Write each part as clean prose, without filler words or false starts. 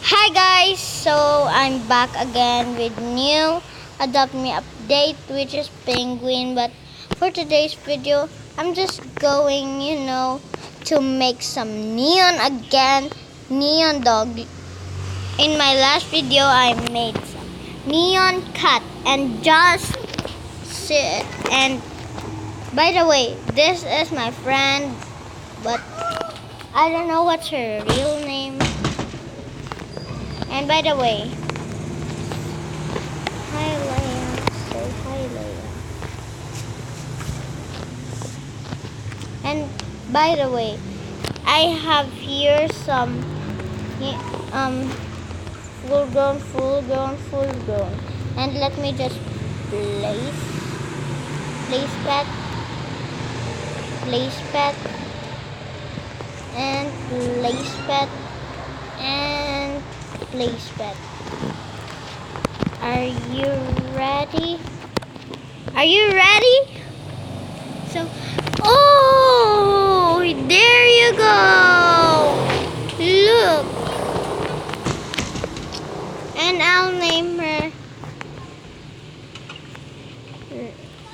Hi guys, so I'm back again with new Adopt Me update, which is Penguin. But for today's video, I'm just going, to make some neon again, neon dog. In my last video, I made some neon cat and just sit. And by the way, this is my friend, but I don't know what's her real name. And by the way, hi Leia, say hi Leia. And by the way, I have here some full grown. And let me just place pet, and place pet, and place pet. Are you ready? Are you ready? So, oh, there you go. Look. And I'll name her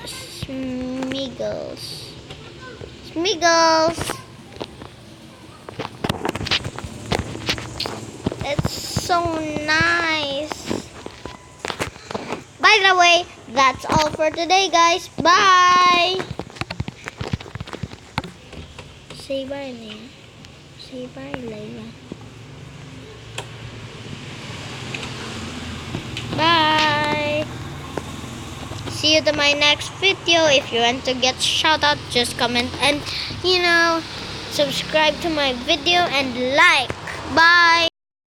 Smiggles. Smiggles. It's so nice. By the way, that's all for today, guys. Bye. Say bye, Leia. Say bye, Leia. Bye. See you to my next video. If you want to get shout out, just comment and subscribe to my video and like. Bye.